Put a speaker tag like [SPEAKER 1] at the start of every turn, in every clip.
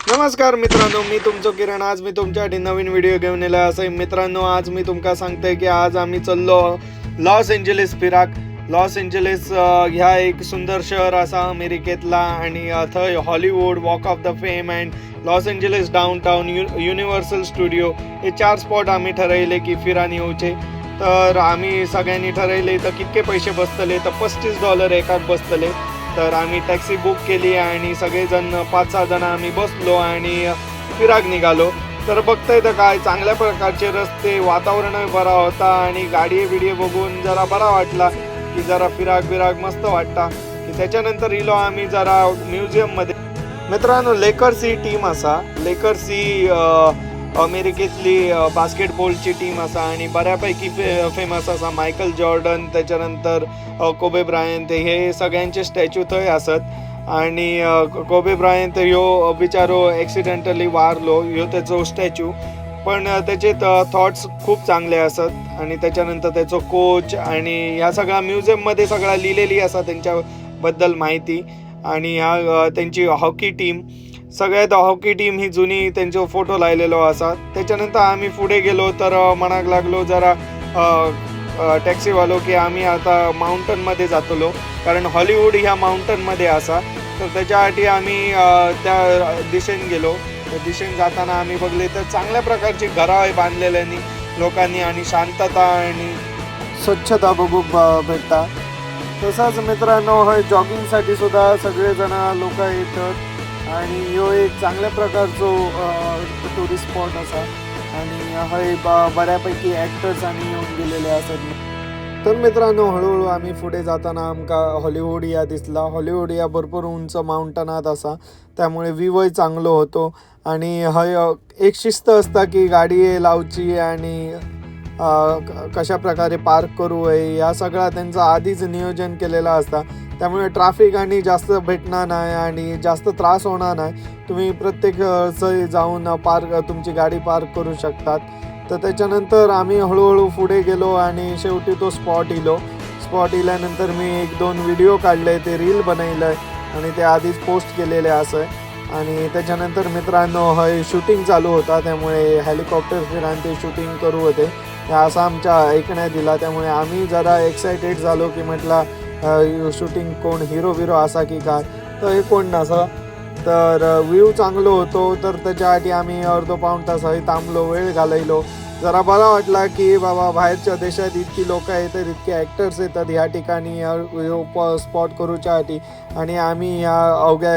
[SPEAKER 1] नमस्कार मित्रांनो, मी तुमचो किरण. आज मी तुमच्यासाठी नवीन व्हिडिओ घेऊन येला आहे. मित्रांनो, आज मी तुमका सांगतोय की आज आम्ही चाललो लॉस एंजेलिस फिराक. लॉस एंजेलिस ह्या एक सुंदर शहर असा अमेरिकेतला आणि थंय Hollywood, Walk of the Fame and Los Angeles downtown, Universal Studio हे 4 स्पॉट आम्ही ठरवले की फिरान येऊचे. तर आम्ही सगळ्यांनी ठरवले तर कितके पैसे बसतले तर $35 एकाक बसतले. तर आम्ही टॅक्सी बुक केली आणि सगळेजण 5-6 जण आम्ही बसलो आणि फिराक निघालो. तर बघताय तर काय चांगल्या प्रकारचे रस्ते, वातावरणही बरा होता आणि गाडी बघून जरा बरा वाटला की जरा फिराक मस्त वाटता की त्याच्यानंतर इलो आम्ही जरा म्युझियममध्ये. मित्रांनो, लेकर्स ही टीम असा, लेकर्स ही अमेरिकेतली बास्केटबॉलची टीम असा आणि बऱ्यापैकी फेमस असा. मायकल जॉर्डन, त्याच्यानंतर कोबे ब्रायंट हे सगळ्यांचे स्टॅच्यू थंय असत आणि कोबे ब्रायंट ह्यो बिचारो ॲक्सिडेंटली वारलो, ह्यो त्याचो स्टॅच्यू. पण त्याचे थॉट्स खूप चांगले असत आणि त्याच्यानंतर त्याचो कोच आणि ह्या सगळ्या म्युझियममध्ये सगळ्या लिहिलेली असा त्यांच्याबद्दल माहिती. आणि ह्या त्यांची हॉकी टीम, सगळ्यात हॉकी टीम ही जुनी त्यांचो फोटो लायलेलो असा. त्याच्यानंतर आम्ही पुढे गेलो तर म्हणाक लागलो जरा टॅक्सीवालो की आम्ही आता माउंटनमध्ये जातलो, कारण हॉलिवूड ह्या माउंटनमध्ये असा. तर त्याच्यासाठी आम्ही त्या दिशेने गेलो. त्या दिशेने जाताना आम्ही बघले तर चांगल्या प्रकारची घरं बांधलेल्यांनी लोकांनी आणि शांतता आणि स्वच्छता बघू भेटता. तसाच मित्रांनो, हे जॉगिंगसाठी सुद्धा सगळेजण लोक येतात आणि ह्यो एक चांगल्या प्रकारचो टुरिस्ट स्पॉट असा आणि हय बऱ्यापैकी ॲक्टर्स आणि येऊन गेलेले असत. तर मित्रांनो, हळूहळू आम्ही पुढे जाताना आमका हॉलिवूड या दिसला. हॉलिवूड या भरपूर उंच माउंटनात असा, त्यामुळे व्ह्यूवय चांगलो होतो. आणि हय एक शिस्त असता की गाडी लावची आणि कशा प्रकारे पार्क करू आहे या सगळा त्यांचं आधीच नियोजन केलेलं असतं. त्यामुळे ट्रॅफिक आणि जास्त भेटणार नाही आणि जास्त त्रास होणार नाही. तुम्ही प्रत्येक जाऊन तुमची गाडी पार्क करू शकतात. तर त्याच्यानंतर आम्ही हळूहळू पुढे गेलो आणि शेवटी तो स्पॉट इल्यानंतर मी 1-2 व्हिडिओ काढले, ते रील बनवलं आहे आणि ते आधीच पोस्ट केलेले असं. आणि त्याच्यानंतर मित्रांनो, हे शूटिंग चालू होता, त्यामुळे हेलिकॉप्टर फिरान ते शूटिंग करू होते असं आमच्या ऐकण्यात दिला. त्यामुळे आम्ही जरा एक्सायटेड झालो की म्हटलं शूटिंग कोण हिरो असा की काय, तर हे कोण नसा. तर व्ह्यू चांगलो होतो, तर त्याच्यासाठी आम्ही अर्धो पाऊण तासही थांबलो, वेळ घालवलो. जरा बरा वाटला की बाबा बाहेरच्या देशात इतकी लोक येतात, इतके ॲक्टर्स येतात ह्या ठिकाणी स्पॉट करूच्यासाठी आणि आम्ही ह्या अवघ्या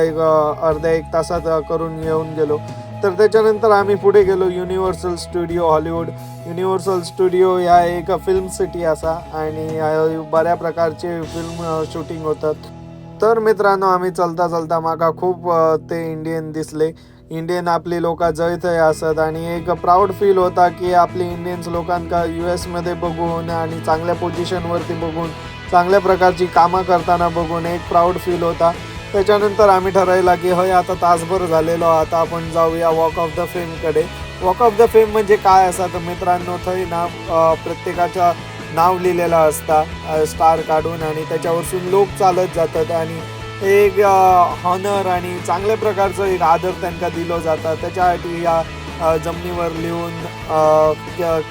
[SPEAKER 1] अर्ध्या 1 तासात करून येऊन गेलो. तर त्याच्यानंतर आम्ही पुढे गेलो universal studio Hollywood. Universal studio ह्या एक फिल्म सिटी असा आणि बऱ्या प्रकारचे फिल्म शूटिंग होतात. तर मित्रांनो, आम्ही चलता माका खूप ते इंडियन दिसले. इंडियन आपली लोक जय थंय असत आणि एक प्राऊड फील होता की आपली इंडियन्स लोकांका US मध्ये बघून आणि चांगल्या पोझिशनवरती बघून, चांगल्या प्रकारची कामं करताना बघून एक प्राऊड फील होता. त्याच्यानंतर आम्ही ठरवलं की होय आता तासभर झालेलो, आता आपण जाऊया वॉक ऑफ द फेमकडे. वॉक ऑफ द फेम म्हणजे काय असा तर मित्रांनो, थंय प्रत्येकाच्या नाव लिहिलेलं असता स्टार काढून आणि त्याच्यावरसून लोक चालत जातात आणि एक हॉनर आणि चांगल्या प्रकारचं एक आदर त्यांना दिलं जातं. त्याच्यासाठी या जमिनीवर लिहून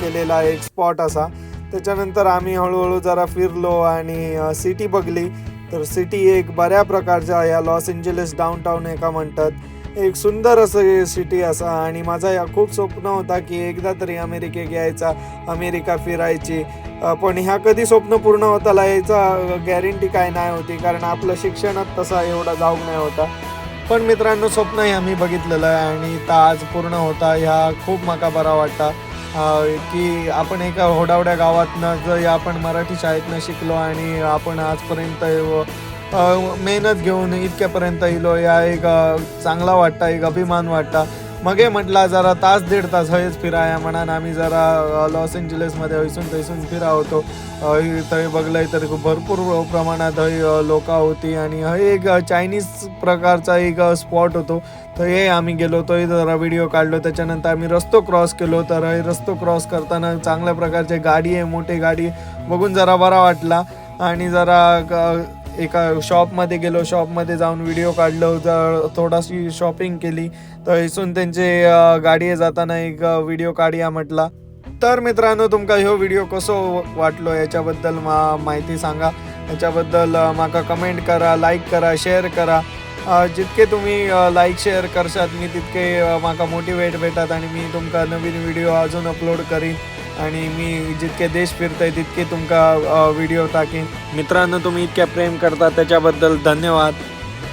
[SPEAKER 1] केलेला एक स्पॉट असा. त्याच्यानंतर आम्ही हळूहळू जरा फिरलो आणि सिटी बघली. तर सिटी एक बऱ्या प्रकारच्या या लॉस एंजेलिस डाऊनटाऊन एका म्हणतात, एक सुंदर असं सिटी असा. आणि माझा या खूप स्वप्न होता की एकदा तरी अमेरिकेत यायचा, अमेरिका फिरायची. पण ह्या कधी स्वप्न पूर्ण होताला यायचा गॅरंटी काय नाही होती, कारण आपलं शिक्षणात तसा एवढा जाऊक नाही होता. पण मित्रांनो, स्वप्नही आम्ही बघितलेलं आहे आणि ता आज पूर्ण होता. ह्या खूप माका बरा वाटता की आपण एका होडावड्या गावातनं जर आपण मराठी शाळेतनं शिकलो आणि आपण आजपर्यंत मेहनत घेऊन इतक्यापर्यंत येलो, या एक चांगला वाटता, एक अभिमान वाटता. मग म्हटला जरा 1-1.5 तास हयच फिराया म्हणून आम्ही जरा लॉस एंजेलिसमध्ये थैसून फिरा होतो. थंय बघलंय तर भरपूर प्रमाणात हय लोक होती आणि हय एक चायनीज प्रकारचा एक स्पॉट होतो. तर हे आम्ही गेलो, तो जरा व्हिडिओ काढलो. त्याच्यानंतर आम्ही रस्तो क्रॉस केलो. तर हे रस्तो क्रॉस करताना चांगल्या प्रकारचे गाडी आहे, मोठी गाडी बघून जरा बरा वाटला आणि जरा एका शॉपमध्ये गेलो, शॉपमध्ये जाऊन व्हिडिओ काढलो, थोडीशी शॉपिंग केली. तर इथून त्यांचे गाडये जाताना एक व्हिडिओ काढूया म्हटला. तर मित्रांनो, तुमका ह्यो व्हिडिओ कसो वाटलो याच्याबद्दल माहिती सांगा. याच्याबद्दल माका कमेंट करा, लाईक करा, शेअर करा. जितके तुम्ही लाईक शेअर करशात मी तितके माका मोटिवेट भेटतात आणि मी तुमका नवीन व्हिडिओ अजून अपलोड करीन. आणि मी जितके देश फिरतय तितके तुमका व्हिडिओ टाकीन. मित्रांनो, तुम्ही इतक्या प्रेम करता त्याच्याबद्दल धन्यवाद.